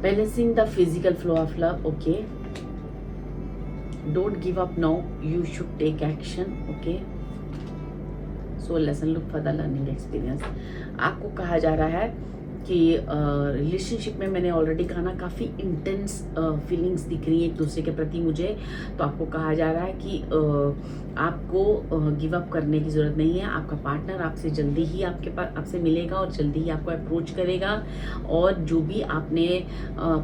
A: Balancing the physical flow of love, okay. Don't give up now, you should take action, okay. So lesson look for the learning experience। आपको कहा जा रहा है कि relationship में मैंने already कहा ना काफ़ी इंटेंस फीलिंग्स दिख रही हैं एक दूसरे के प्रति मुझे। तो आपको कहा जा रहा है कि आपको गिव अप करने की ज़रूरत नहीं है। आपका पार्टनर आपसे जल्दी ही आपसे मिलेगा और जल्दी ही आपको अप्रोच करेगा, और जो भी आपने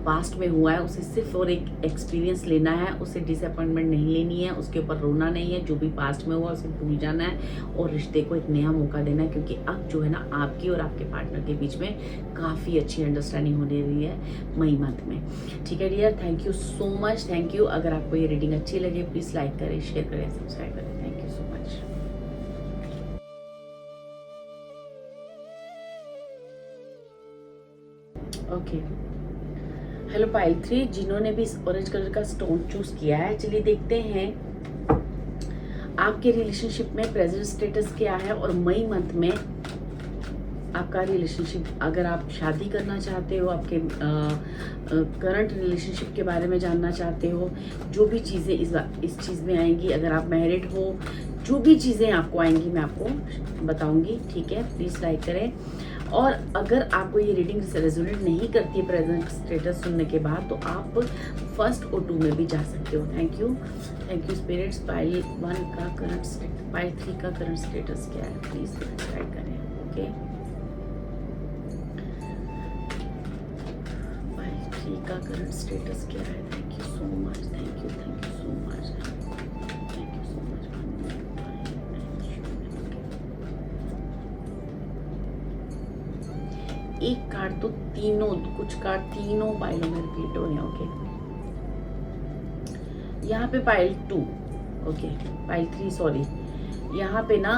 A: पास्ट में हुआ है उसे सिर्फ और एक एक्सपीरियंस लेना है, उसे डिसअपॉइंटमेंट नहीं लेनी है, उसके ऊपर रोना नहीं है। जो भी पास्ट में हुआ उसे भूल जाना है और रिश्ते को एक नया मौका देना है, क्योंकि अब जो है ना आपकी और आपके पार्टनर के बीच में काफ़ी अच्छी अंडरस्टैंडिंग होने रही है मई मंथ में, ठीक है dear. Thank you so much, thank you. अगर आपको ये रीडिंग अच्छी लगे प्लीज़ लाइक करें, शेयर करें, सब्सक्राइब करें। Thank you so much. Okay, hello pile 3 जिन्होंने भी इस ऑरेंज कलर का स्टोन चूज किया है। चलिए देखते हैं आपके रिलेशनशिप में प्रेजेंट स्टेटस क्या है, और मई मंथ में आपका रिलेशनशिप, अगर आप शादी करना चाहते हो, आपके करंट रिलेशनशिप के बारे में जानना चाहते हो, जो भी चीज़ें इस चीज़ में आएंगी, अगर आप मैरिड हो, जो भी चीज़ें आपको आएंगी मैं आपको बताऊंगी, ठीक है। प्लीज़ लाइक करें। और अगर आपको ये रीडिंग रेजोनेट नहीं करती है प्रेजेंट स्टेटस सुनने के बाद, तो आप फर्स्ट और 2 में भी जा सकते हो। Thank you spirits. पाइल 1 का करंट स्टेटस, पाइल 3 का करंट स्टेटस क्या है, प्लीज़ गाइड करें, ओके। का करंट स्टेटस क्या है। Thank you so much, thank you so much, thank you so much. एक कार्ड तो कुछ कार्ड तीनों पाइलों में रिपीट हो रहे हैं, ओके। यहाँ पे पाइल 2, ओके, पाइल 3 सॉरी। यहाँ पे ना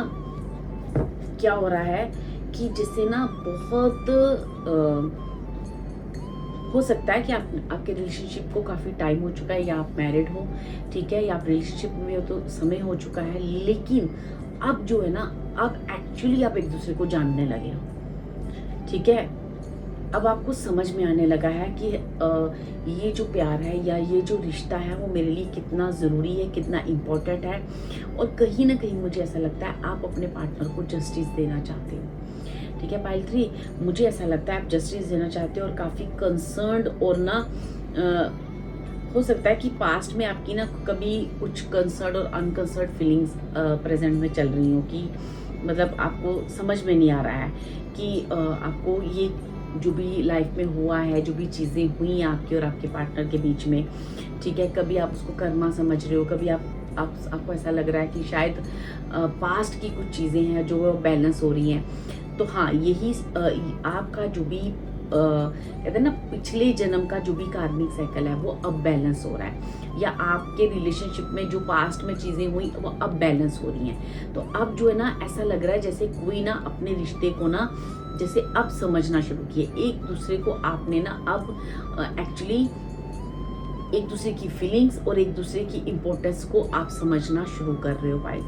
A: क्या हो रहा है कि जैसे ना बहुत हो सकता है कि आपके रिलेशनशिप को काफ़ी टाइम हो चुका है, या आप मैरिड हो, ठीक है, या आप रिलेशनशिप में हो तो समय हो चुका है, लेकिन अब जो है ना अब एक्चुअली आप एक दूसरे को जानने लगे हो, ठीक है। अब आपको समझ में आने लगा है कि ये जो प्यार है या ये जो रिश्ता है वो मेरे लिए कितना ज़रूरी है, कितना इम्पोर्टेंट है। और कहीं ना कहीं मुझे ऐसा लगता है आप अपने पार्टनर को जस्टिस देना चाहते हो। ठीक है पाइल 3, मुझे ऐसा लगता है आप जस्टिस देना चाहते हो और काफ़ी कंसर्न्ड और ना हो सकता है कि पास्ट में आपकी ना कभी कुछ कंसर्न और अनकंसर्न फीलिंग्स प्रेजेंट में चल रही हो कि मतलब आपको समझ में नहीं आ रहा है कि आपको ये जो भी लाइफ में हुआ है, जो भी चीज़ें हुई आपके और आपके पार्टनर के बीच में, ठीक है, कभी आप उसको कर्मा समझ रहे हो, कभी आपको ऐसा लग रहा है कि शायद पास्ट की कुछ चीज़ें हैं जो वो बैलेंस हो रही हैं। तो हाँ, यही आपका जो भी कहते हैं ना पिछले जन्म का जो भी कार्मिक साइकिल है वो अब बैलेंस हो रहा है, या आपके रिलेशनशिप में जो पास्ट में चीज़ें हुई वो अब बैलेंस हो रही हैं। तो अब जो है ना ऐसा लग रहा है जैसे कोई ना अपने रिश्ते को ना जैसे अब समझना शुरू किए, एक दूसरे को आपने ना अब एक्चुअली एक दूसरे की फीलिंग्स और एक दूसरे की इम्पोर्टेंस को आप समझना शुरू कर रहे हो पाइल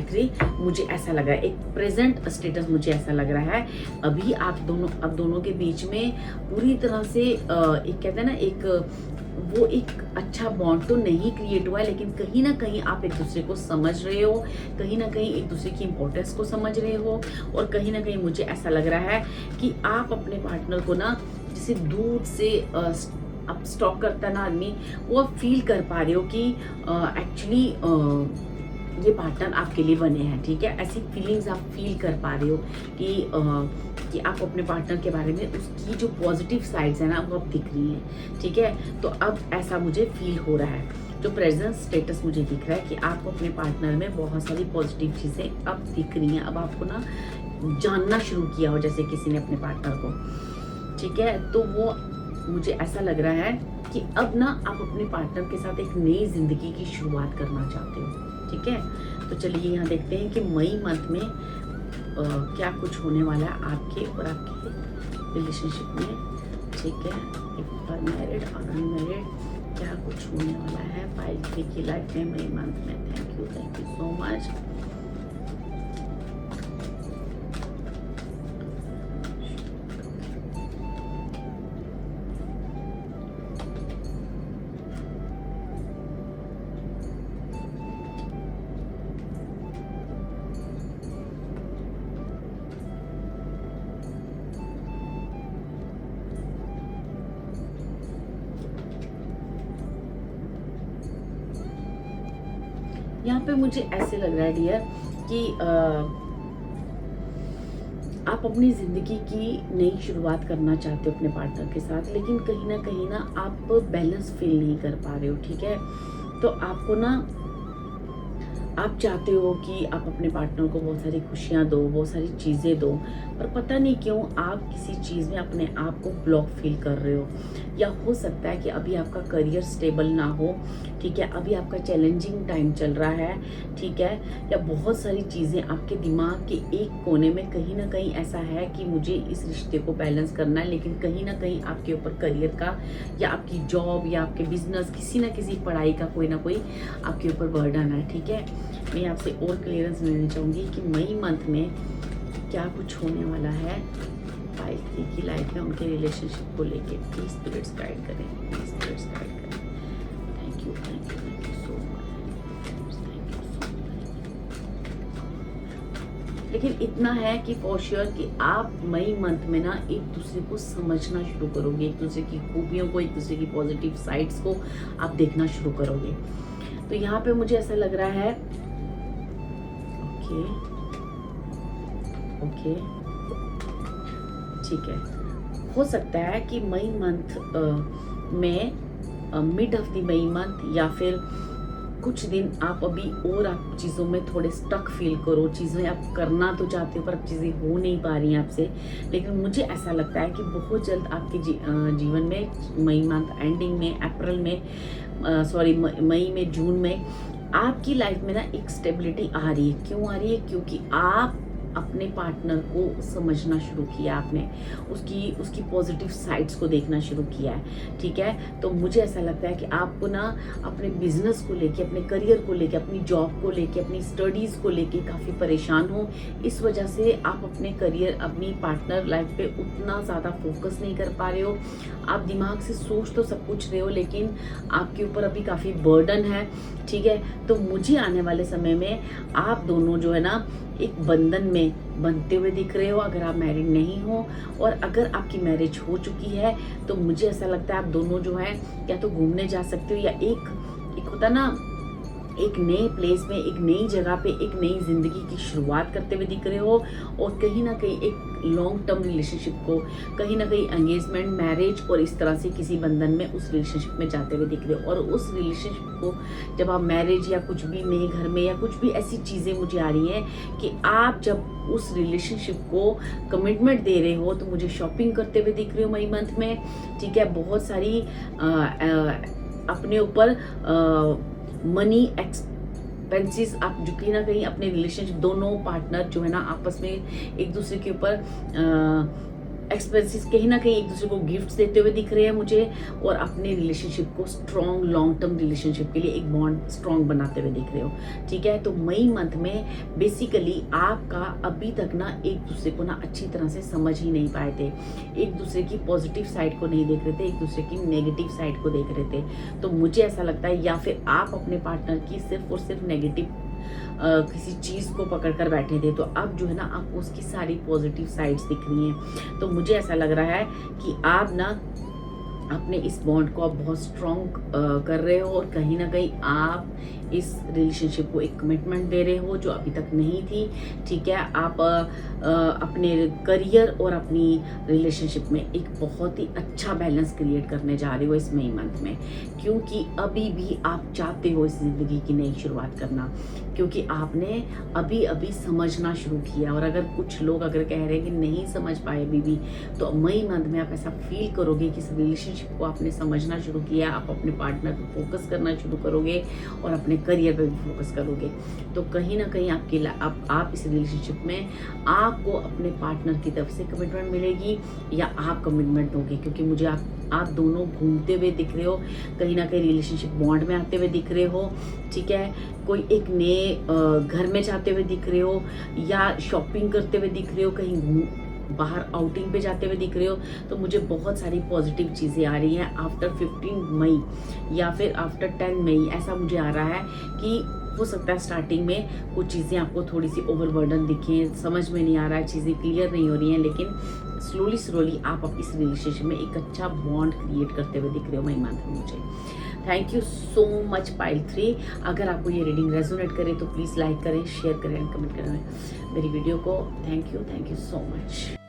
A: 3। मुझे ऐसा लग रहा है, एक प्रेजेंट स्टेटस मुझे ऐसा लग रहा है अभी आप दोनों के बीच में पूरी तरह से एक कहते हैं ना वो एक अच्छा बॉन्ड तो नहीं क्रिएट हुआ है, लेकिन कहीं ना कहीं आप एक दूसरे को समझ रहे हो, कहीं ना कहीं एक दूसरे की इम्पोर्टेंस को समझ रहे हो। और कहीं ना कहीं मुझे ऐसा लग रहा है कि आप अपने पार्टनर को ना जैसे दूर से अब स्टॉक करता है ना आदमी, वो आप फील कर पा रहे हो कि एक्चुअली ये पार्टनर आपके लिए बने हैं। ठीक है, ऐसी फीलिंग्स आप फील कर पा रहे हो कि आप अपने पार्टनर के बारे में उसकी जो पॉजिटिव साइड्स है ना वो अब दिख रही हैं। ठीक है, तो अब ऐसा मुझे फील हो रहा है, जो प्रेजेंट स्टेटस मुझे दिख रहा है कि आपको अपने पार्टनर में बहुत सारी पॉजिटिव चीज़ें अब दिख रही हैं। अब आपको ना जानना शुरू किया हो जैसे किसी ने अपने पार्टनर को। ठीक है, तो वो मुझे ऐसा लग रहा है कि अब ना आप अपने पार्टनर के साथ एक नई जिंदगी की शुरुआत करना चाहते हो। ठीक है, तो चलिए यहाँ देखते हैं कि मई मंथ में क्या कुछ होने वाला है आपके और आपके रिलेशनशिप में। ठीक है, इफ मैरिड और अनमैरिड क्या कुछ होने वाला है पाइल 3 की लाइफ में मई मंथ में। Thank you so much. यहाँ पे मुझे ऐसे लग रहा है डियर कि आप अपनी ज़िंदगी की नई शुरुआत करना चाहते हो अपने पार्टनर के साथ, लेकिन कहीं ना आप बैलेंस फील नहीं कर पा रहे हो। ठीक है, तो आपको ना आप चाहते हो कि आप अपने पार्टनर को बहुत सारी खुशियाँ दो, बहुत सारी चीज़ें दो, पर पता नहीं क्यों आप किसी चीज़ में अपने आप को ब्लॉक फील कर रहे हो। या हो सकता है कि अभी आपका करियर स्टेबल ना हो। ठीक है, अभी आपका चैलेंजिंग टाइम चल रहा है। ठीक है, या बहुत सारी चीज़ें आपके दिमाग के एक कोने में कहीं ना कहीं ऐसा है कि मुझे इस रिश्ते को बैलेंस करना है, लेकिन कहीं ना कहीं आपके ऊपर करियर का या आपकी जॉब या आपके बिजनेस किसी ना किसी पढ़ाई का कोई ना कोई आपके ऊपर बर्डन है। ठीक है, मैं आपसे और क्लियरेंस लेना चाहूँगी कि मई मंथ में क्या कुछ होने वाला है पाइल 3 की लाइफ में उनके रिलेशनशिप को लेके। प्लीज स्पिरिट्स गाइड करें, प्लीज स्पिरिट्स गाइड करें। Thank you so much, thank you so much. लेकिन इतना है कि फॉर श्योर कि आप मई मंथ में ना एक दूसरे को समझना शुरू करोगे, एक दूसरे की खूबियों को, एक दूसरे की पॉजिटिव साइड्स को आप देखना शुरू करोगे। तो यहाँ पे मुझे ऐसा लग रहा है ओके ठीक है, हो सकता है कि मई मंथ में mid of the May month या फिर कुछ दिन आप अभी और आप चीज़ों में थोड़े स्टक फील करो, चीज़ें आप करना तो चाहते हो पर अब चीज़ें हो नहीं पा रही हैं आपसे। लेकिन मुझे ऐसा लगता है कि बहुत जल्द आपके जीवन में मई मंथ एंडिंग में, अप्रैल में सॉरी मई में, जून में आपकी लाइफ में ना एक स्टेबिलिटी आ रही है। क्यों आ रही है? क्योंकि आप अपने पार्टनर को समझना शुरू किया, आपने उसकी पॉजिटिव साइड्स को देखना शुरू किया है, ठीक है। तो मुझे ऐसा लगता है कि आपको ना अपने बिजनेस को लेके, अपने करियर को लेके, अपनी जॉब को लेके, अपनी स्टडीज़ को लेके काफ़ी परेशान हो। इस वजह से आप अपने करियर, अपनी पार्टनर लाइफ पे उतना ज़्यादा फोकस नहीं कर पा रहे हो। आप दिमाग से सोच तो सब कुछ रहे हो, लेकिन आपके ऊपर अभी काफ़ी बर्डन है, ठीक है। तो मुझे आने वाले समय में आप दोनों जो है ना एक बंधन में बंधते हुए दिख रहे हो, अगर आप मैरिड नहीं हो। और अगर आपकी मैरिज हो चुकी है तो मुझे ऐसा लगता है आप दोनों जो है या तो घूमने जा सकते हो, या एक होता ना एक नए प्लेस में, एक नई जगह पे एक नई जिंदगी की शुरुआत करते हुए दिख रहे हो। और कहीं ना कहीं एक लॉन्ग टर्म रिलेशनशिप को, कहीं ना कहीं एंगेजमेंट, मैरिज और इस तरह से किसी बंधन में उस रिलेशनशिप में जाते हुए दिख रहे हो। और उस रिलेशनशिप को जब आप मैरिज या कुछ भी नए घर में या कुछ भी ऐसी चीज़ें मुझे आ रही हैं कि आप जब उस रिलेशनशिप को कमिटमेंट दे रहे हो, तो मुझे शॉपिंग करते हुए दिख रहे हो मई मंथ में, ठीक है। बहुत सारी अपने ऊपर मनी एक्सपेंसेस आप जो कहीं ना कहीं अपने रिलेशनशिप, दोनों पार्टनर जो है ना आपस में एक दूसरे के ऊपर एक्सपेंसेस कहीं ना कहीं एक दूसरे को गिफ्ट्स देते हुए दिख रहे हैं मुझे। और अपने रिलेशनशिप को स्ट्रॉन्ग लॉन्ग टर्म रिलेशनशिप के लिए एक बॉन्ड स्ट्रॉन्ग बनाते हुए दिख रहे हो, ठीक है। तो मई मंथ में बेसिकली आपका अभी तक ना एक दूसरे को ना अच्छी तरह से समझ ही नहीं पाए थे, एक दूसरे की पॉजिटिव साइड को नहीं देख रहे थे, एक दूसरे की नेगेटिव साइड को देख रहे थे। तो मुझे ऐसा लगता है या फिर आप अपने पार्टनर की सिर्फ और सिर्फ नेगेटिव किसी चीज़ को पकड़ कर बैठे थे, तो अब जो है ना आपको उसकी सारी पॉजिटिव साइड्स दिख रही हैं। तो मुझे ऐसा लग रहा है कि आप ना अपने इस बॉन्ड को आप बहुत स्ट्रॉन्ग कर रहे हो, और कहीं ना कहीं आप इस रिलेशनशिप को एक कमिटमेंट दे रहे हो जो अभी तक नहीं थी, ठीक है। आप अपने करियर और अपनी रिलेशनशिप में एक बहुत ही अच्छा बैलेंस क्रिएट करने जा रहे हो इस मई मंथ में, क्योंकि अभी भी आप चाहते हो इस ज़िंदगी की नई शुरुआत करना, क्योंकि आपने अभी अभी समझना शुरू किया। और अगर कुछ लोग अगर कह रहे हैं कि नहीं समझ पाए अभी भी, तो मई मंथ में आप ऐसा फील करोगे कि इस रिलेशनशिप को आपने समझना शुरू किया, आप अपने पार्टनर पर फोकस करना शुरू करोगे और अपने करियर पे भी फोकस करोगे। तो कहीं ना कहीं आप इस रिलेशनशिप में आपको अपने पार्टनर की तरफ से कमिटमेंट मिलेगी या आप कमिटमेंट दोगे, क्योंकि मुझे आप दोनों घूमते हुए दिख रहे हो, कहीं ना कहीं रिलेशनशिप बॉन्ड में आते हुए दिख रहे हो, ठीक है। कोई एक नए घर में जाते हुए दिख रहे हो, या शॉपिंग करते हुए दिख रहे हो, कहीं बाहर आउटिंग पे जाते हुए दिख रहे हो। तो मुझे बहुत सारी पॉजिटिव चीज़ें आ रही हैं आफ्टर 15 मई या फिर आफ्टर 10 मई। ऐसा मुझे आ रहा है कि हो सकता है स्टार्टिंग में कुछ चीज़ें आपको थोड़ी सी ओवरबर्डन दिखें, समझ में नहीं आ रहा है, चीज़ें क्लियर नहीं हो रही हैं, लेकिन स्लोली आप इस रिलेशनशिप में एक अच्छा बॉन्ड क्रिएट करते हुए दिख रहे हो मई मंथ में मुझे। Thank you so much pile 3। अगर आपको ये रीडिंग रेजोनेट करे तो प्लीज़ लाइक करें, शेयर करें एंड कमेंट करें मेरी वीडियो को। Thank you so much.